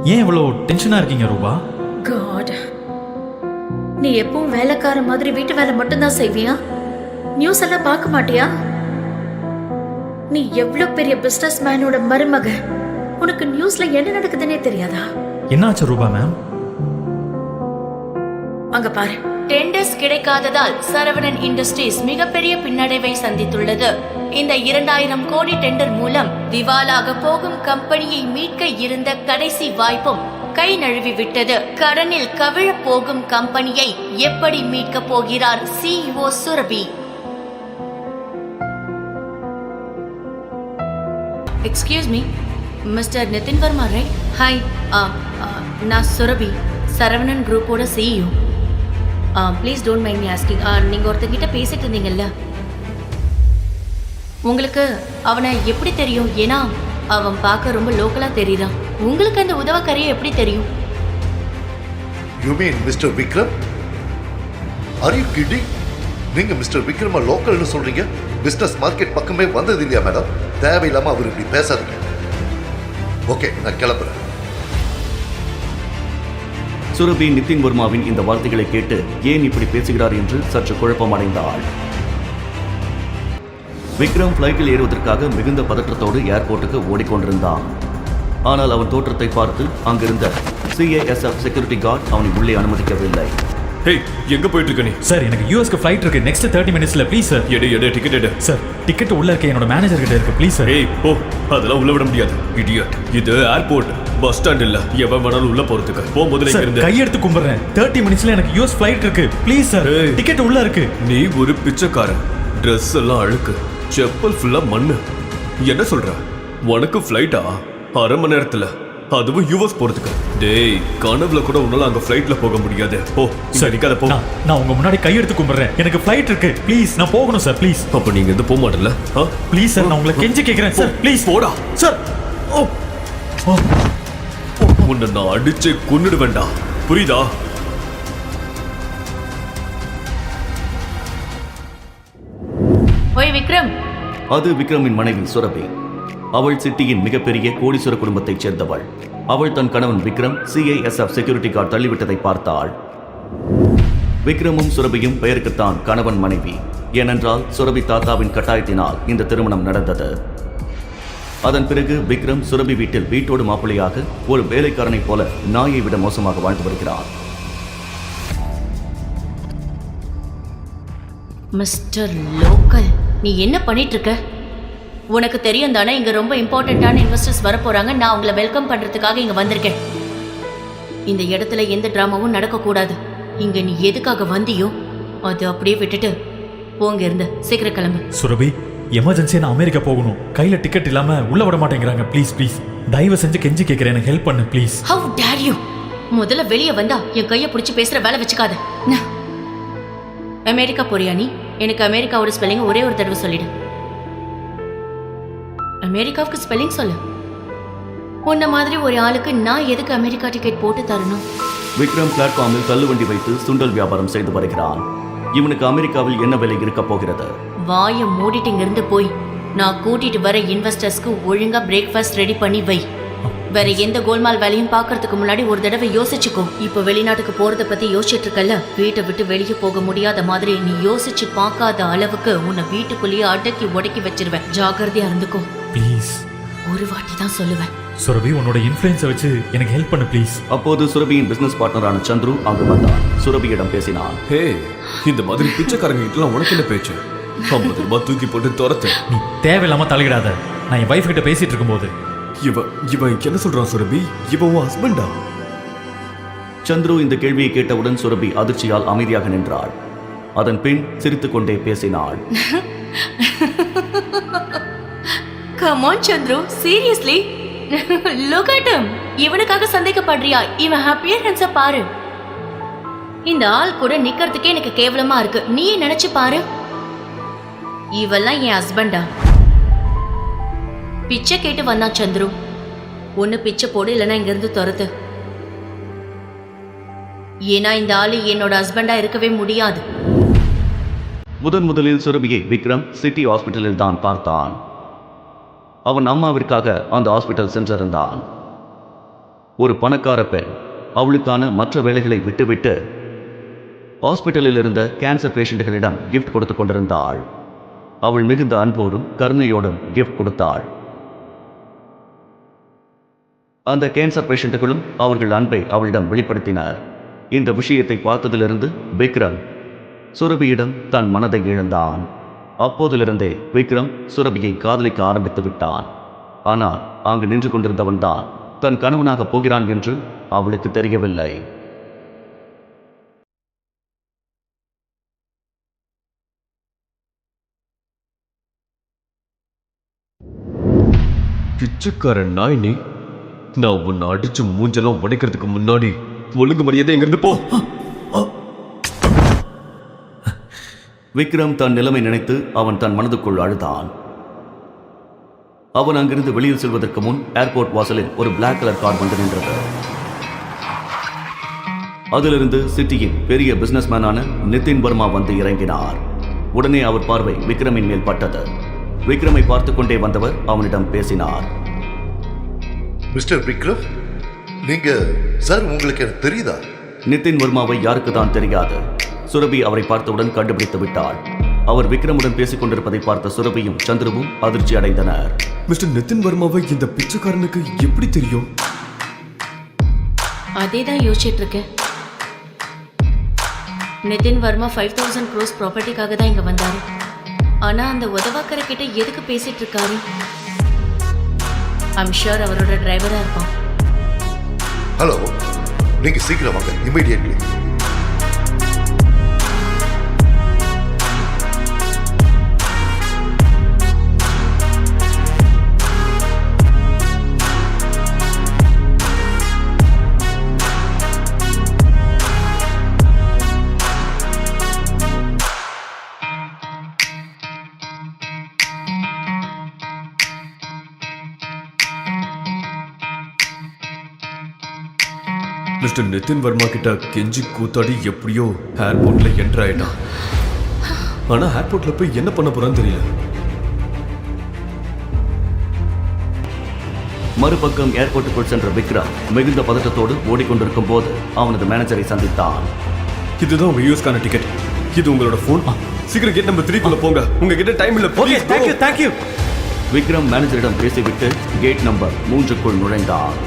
ஏன் இவ்வளோ டென்ஷனா இருக்கீங்க ரூபா? காட், நீ எப்பவும் வேலைக்கார மாதிரி வீட்டு வேலை மட்டும்தான் செய்வியா? நியூஸ் எல்லாம் பார்க்க மாட்டியா? நீ எவ்வளவு பெரிய பிசினஸ் மேனோட மருமக, உனக்கு நியூஸ்ல என்ன நடக்குதுன்னே தெரியாதா? என்னாச்சு ரூபா மேம்? அங்க பாரு. டெண்டர்ஸ் கிடைக்காததால் சரவணன் இண்டஸ்ட்ரீஸ் மிகப்பெரிய பின்னடைவை சந்தித்துள்ளது. இந்த 2000 கோடி டெண்டர் மூலம் திவாலாக போகும் கம்பெனியை மீட்க இருந்த கடைசி வாய்ப்பும் கை நழுவி விட்டது. கடனில் கவிழ போகும் கம்பெனியை எப்படி மீட்க போகிறார் CEO Surabhi? Excuse me, mister Nithin Varma right? Hi, நான் சுரபி, சரவணன் குரூப்போட CEO. Please don't mind me asking. நீங்கள் ஒருத்தங்கிட்ட பேசிட்டு இருந்தீங்கல்ல, உங்களுக்கு அவனை எப்படி தெரியும்? ஏன்னா அவன் பார்க்க ரொம்ப லோக்கலாக தெரியுறான். உங்களுக்கு அந்த உதவக்கரையை எப்படி தெரியும்? You mean Mr. Vikram? Are you kidding? நீங்க மிஸ்டர் விக்ரம லோக்கல்னு சொல்றீங்க? பிசினஸ் மார்க்கெட் பக்கமே வந்தது இல்லையா மேடம்? தேவையில்லாம அவர் இப்படி பேசாதீங்க. ஓகே, நான் கிளம்புறேன். சுரபி நிதின் வர்மாவின் இந்த வார்த்தைகளை கேட்டு ஏன் இப்படி பேசுகிறார் என்று சற்று குழப்பம் அடைந்தாள். விக்ரம் பிளைட்டில் ஏறுவதற்காக மிகுந்த பதற்றத்தோடு ஏர்போர்ட்டுக்கு ஓடிக்கொண்டிருந்தான். ஆனால் அவன் தோற்றத்தை பார்த்து அங்கிருந்த CASF செக்யூரிட்டி கார்டு அவனை உள்ளே அனுமதிக்கவில்லை. ஹேய், எங்க போயிட்டு இருக்க நீ? சார், எனக்கு யூஎஸ்க்கு ஃப்ளைட் இருக்கு நெக்ஸ்ட் 30 மினிட்ஸ்ல. Please sir. எடு டிக்கெட் எடு. சார், டிக்கெட் உள்ள இருக்க என்னோட மேனேஜர் கிட்ட இருக்கு. Please sir. ஏய் போ, அதெல்லாம் உள்ள விட முடியாது. இடியட், இது ஏர்போர்ட், பஸ் ஸ்டாண்ட் இல்ல. எவன் வேணாலும் உள்ள போறதுக்கு. போ முதல்ல இங்க இருந்து. கையெடுத்து கும்பிடுறேன். 30 மினிட்ஸ்ல எனக்கு யூஎஸ் ஃப்ளைட் இருக்கு. ப்ளீஸ் சார், டிக்கெட் உள்ள இருக்கு. நீ ஒரு பிச்சைக்காரன். Dress எல்லாம் அழுக்கு, செப்பல் ஃபுல்லா மண்ணு. என்ன சொல்ற? உனக்கு ஃப்ளைட்டா? அரை மணி நேரத்துல, அதுவும் யூஎஸ் போறதுக்கு? டேய், கனவுல கூட உன்னால அங்க ஃப்ளைட்ல போக முடியாது. போ, சரிக்காத போ. நான் உங்க முன்னாடி கையெடுத்து கும்பிடுறேன். எனக்கு ஃப்ளைட் இருக்கு. ப்ளீஸ், நான் போகணும் சார். ப்ளீஸ். அப்ப நீங்க எது போக மாட்டல? ப்ளீஸ் சார், நான் உங்களை கெஞ்சி கேக்குறேன் சார். ப்ளீஸ் போடா சார். உன்னை நான் அடிச்சு கொன்னுடு வேண்டாம், புரியுதா? ஓய் விக்ரம். அது விக்ரமின் மனைவி சுரபி. அவள் சிட்டியின் மிகப்பெரிய கோடீஸ்வர குடும்பத்தைச் சேர்ந்தவள். அவள் தன் கணவன் விக்ரம் CASF செக்யூரிட்டி கார்டு தள்ளிவிட்டதை பார்த்தாள். விக்ரமும் சுரபியும் பெயருக்குத்தான் கணவன் மனைவி. ஏனென்றால் சுரபி தாத்தாவின் கட்டாயத்தினால் இந்த திருமணம் நடந்தது. அதன் பிறகு விக்ரம் சுரபி வீட்டில் வீட்டோடு மாப்பிள்ளையாக ஒரு வேலைக்காரனைப் போல நாயை விட மோசமாக வாழ்ந்து வருகிறார். மிஸ்டர் லோக்கல், நீ என்ன பண்ணிட்டு இருக்க? உனக்கு தெரியும் தானே, இங்க ரொம்ப இம்பார்ட்டன்டான இன்வெஸ்டர்ஸ் வர போறாங்க. நான் உங்களை வெல்கம் பண்றதுக்காக இங்க வந்திருக்கேன். இந்த இடத்துல எந்த டிராமாவும் நடக்கக்கூடாது. இங்க நீ எதுக்காக வந்தியோ அது அப்படியே விட்டுட்டு போங்க. இருந்து சீக்கிரம் கிளம்பு. சுரபி, எமர்ஜென்சியா நான் அமெரிக்கா போகணும். கையில டிக்கெட் இல்லாம உள்ள விட மாட்டேங்கிறாங்க. ப்ளீஸ் ப்ளீஸ், தயவு செஞ்சு கெஞ்சி கேட்கிறேன், எனக்கு ஹெல்ப் பண்ணு ப்ளீஸ். Have dare you! முதல்ல வெளியே வந்தா என் கையை பிடிச்சி பேசுற வேலை வச்சுக்காத. அமெரிக்கா போறியா நீ? எனக்கு அமெரிக்காவோட ஸ்பெல்லிங் ஒரே ஒரு தடவை சொல்லிடு. அமெரிக்காவுக்கு ஸ்பெல்லிங் சொல்லு. உன்ன மாதிரி ஒரு ஆளுக்கு நான் எதுக்கு அமெரிக்கா டிக்கெட் போட்டு தரணும்? விக்ரம் பிளாட்ஃபார்மில் தள்ளுவண்டி வைத்து சுண்டல் வியாபாரம் செய்து வருகிறான். இவனுக்கு அமெரிக்காவில் என்ன வேலை இருக்க போகிறது? வாயை மூடிட்டு இருந்து போய் நான் கூட்டிட்டு வர இன்வெஸ்டர்ஸ்க்கு ஒழுங்கா பிரேக்ஃபாஸ்ட் ரெடி பண்ணி வை. வேற எந்த கோல்மால் வேலையும் பார்க்கறதுக்கு முன்னாடி ஒரு தடவை யோசிச்சுக்கோ. இப்போ வெளிநாட்டுக்கு போறத பத்தி யோசிச்சுட்டு இருக்கல, வீட்டை விட்டு வெளியே போக முடியாத மாதிரி நீ யோசிச்சு பார்க்காத அளவுக்கு உன்னை வீட்டுக்குள்ளேயே அடக்கி உடக்கி வச்சிருவேன். ஜாக்கிரதையா இருந்துக்கோ ப்ளீஸ். ஒரு வாட்டி தான் சொல்லுவேன். சுரபி, உன்னோட இன்ஃப்ளூயன்ஸை வச்சு எனக்கு ஹெல்ப் பண்ணு ப்ளீஸ். அப்போது சுரபியின் பிசினஸ் பார்ட்னரான சந்துரு அங்கு வந்தான். சுரபியிடம் பேசினான். ஹே, இந்த மாதிரி பிச்சைக்காரங்க கிட்ட உனக்கு என்ன பேச்சு? 50 ரூபாய் தூக்கி போட்டு துரத்து. நீ தேவையில்லாம தலையிடாத. நான் என் வைஃப் கிட்ட பேசிட்டு இருக்கும்போது இவன் என்ன சொல்றான் சுரபி? இவன் உன் ஹஸ்பண்டா? சந்துரு இந்த கேள்வியை கேட்டவுடன் சுரபி அதிர்ச்சியால் அமைதியாக நின்றாள். அதன் பின் சிரித்துக் கொண்டே பேசினாள். Come on Chandru, seriously? Look at him. இவனுக்காக சந்தேகப்படுறியா? இவன் அப்பியரன்ஸ பாரு. இந்த ஆள் கூட நிக்கிறதுக்கே எனக்கு கேவலமா இருக்கு. நீயே நினைச்சு பாரு. இவெல்லாம் என் ஹஸ்பண்டா? பிச்சை கேட்டு வந்தான் சந்துரு. ஒன்னு பிச்சை போடு, இல்லைன்னா இங்க இருந்து துரத்து. ஏன்னா இந்த ஆளு என்னோட ஹஸ்பண்டா இருக்கவே முடியாது. முதலில் சுரபியை விக்ரம் சிட்டி ஹாஸ்பிட்டலில் தான் பார்த்தான். அவன் அம்மாவிற்காக அந்த ஹாஸ்பிட்டல் சென்றிருந்தான். ஒரு பணக்கார பெண் அவளுக்கான மற்ற வேலைகளை விட்டுவிட்டு ஹாஸ்பிட்டலில் இருந்த கேன்சர் பேஷண்ட்டுகளிடம் கிஃப்ட் கொடுத்து கொண்டிருந்தாள். அவள் மிகுந்த அன்போடும் கருணையோடும் கிஃப்ட் கொடுத்தாள். அந்த கேன்சர் பேஷண்ட்டுகளும் அவர்கள் அன்பை அவளிடம் வெளிப்படுத்தினர். இந்த விஷயத்தை பார்த்ததிலிருந்து விக்ரம் சுரபியிடம் தன் மனதை இழந்தான். அப்போதிலிருந்தே விக்ரம் சுரபியை காதலிக்க ஆரம்பித்து விட்டான். ஆனால் அங்கு நின்று கொண்டிருந்தவன் தான் தன் கணவனாக போகிறான் என்று அவளுக்கு தெரியவில்லை. பிச்சைக்காரன் நாய் நீ. நான் உன்னை அடிச்சு மூஞ்செல்லாம் உடைக்கிறதுக்கு முன்னாடி ஒழுங்கு மரியாதை எங்கிருந்து போ. விக்ரம் தன் நிலைமை நினைத்து அவன் தன் மனதுக்குள் அழுதான். அவன் அங்கிருந்து வெளியில் செல்வதற்கு முன் ஏர்போர்ட் வாசலில் ஒரு பிளாக் கலர் கார் வந்து நின்றது. அதிலிருந்து சிட்டியின் பெரிய பிசினஸ்மேனான நிதின் வர்மா வந்து இறங்கினார். உடனே அவர் பார்வை விக்ரமின் மேல் பட்டது. விக்ரமை பார்த்து கொண்டே வந்தவர் அவனிடம் பேசினார். மிஸ்டர் விக்ரம், நீங்க சார் உங்களுக்கு எனக்கு தெரியுதா? நிதின் வர்மாவை யாருக்கு தான் தெரியாது. சுரபி அவரை பார்த்தவுடன் கண்டுபிடித்து விட்டாள். அவர் விக்ரமுடன் பேசிக் கொண்டிருப்பதை பார்த்த சுரபியும் சந்துருவும் அதிர்ச்சி அடைந்தனர். மிஸ்டர் நிதின் வர்மாவை இந்த பிச்சைக்காரனுக்கு எப்படி தெரியும்? அதே தான் யோசிச்சுட்டு இருக்கேன். நிதின் வர்மா 5000 crores ப்ராப்பர்ட்டிக்காக தான் இங்க வந்தாரு. ஆனா அந்த உதவாக்கரை கிட்ட எதுக்கு பேசிட்டு இருக்காரு? ஐம் ஷூர் அவரோட டிரைவரா இருப்பான். ஹலோ, நீங்க சீக்கிரம் வாங்க, இமிடியேட்லி. மிஸ்டர் நிதின் வர்மா கிட்ட கெஞ்சி கூத்தாடி எப்படியோ ஏர்போர்ட்ல என்டர் ஆயிட்டான். ஆனா ஏர்போர்ட்ல போய் என்ன பண்ண போறான்னு தெரியல. மறுபக்கம் ஏர்போர்ட்டுக்குள் சென்ற விக்ரம் மிகுந்த பதட்டத்தோடு ஓடிக்கொண்டிருக்கும் போது அவனது மேனேஜரை சந்தித்தான். இதுதான் உங்க யூஎஸ்கான டிக்கெட். இது உங்களோட போன். சீக்கிரம் கேட் நம்பர் 3 குள்ள போங்க. உங்ககிட்ட டைம் இல்ல. Okay, thank you. விக்ரம் மேனேஜரிடம் பேசிவிட்டு கேட் நம்பர் 3க்குள் நுழைந்தான்.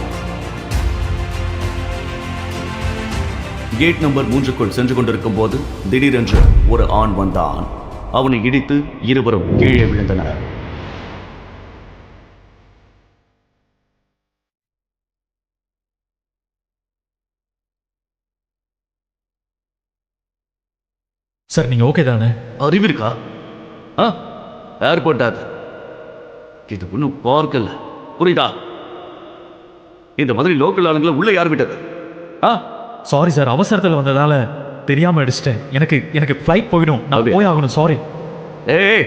கேட் நம்பர் 3க்குள் சென்று கொண்டிருக்கும் போது திடீரென்று ஒரு ஆண் வந்தான். அவனை இடித்து இருவரும் கீழே விழுந்தனர். சார் நீங்க ஓகே தானே? அறிவிருக்கா? ஏர்போர்ட் அது. இது ஒன்றும் பார்க்கல, புரியுதா? இந்த மாதிரி லோக்கல் ஆளுங்களை உள்ள யார் விட்டது? சாரி சார், அவசரத்தில் வந்ததால தெரியாம அடிச்சிட்டேன். எனக்கு ஃப்ளைட் போயிடும், நான் போய் ஆகணும். சாரி. ஏய்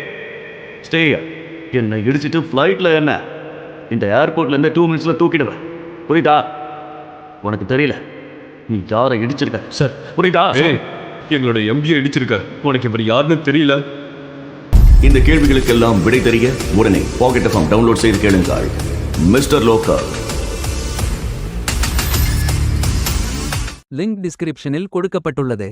ஸ்டே. என்னை இடிச்சிட்டு ஃப்ளைட்ல என்ன? இந்த ஏர்போர்ட்ல இருந்து 2 மினிட்ஸ்ல தூக்கிடுவேன், புரியுதா? உனக்கு தெரியல நீ யாரை இடிச்சிருக்க சார். புரியுதா? எங்களோட எம்பியை இடிச்சிருக்க. உனக்கு இவர் யாருன்னு தெரியல. இந்த கேள்விகளுக்கெல்லாம் விடை தெரிய உடனே பாக்கெட் எஃப்எம் டவுன்லோட் செய்து கேளுங்கள். Mister local. லிங்க் டிஸ்கிரிப்ஷனில் கொடுக்கப்பட்டுள்ளது.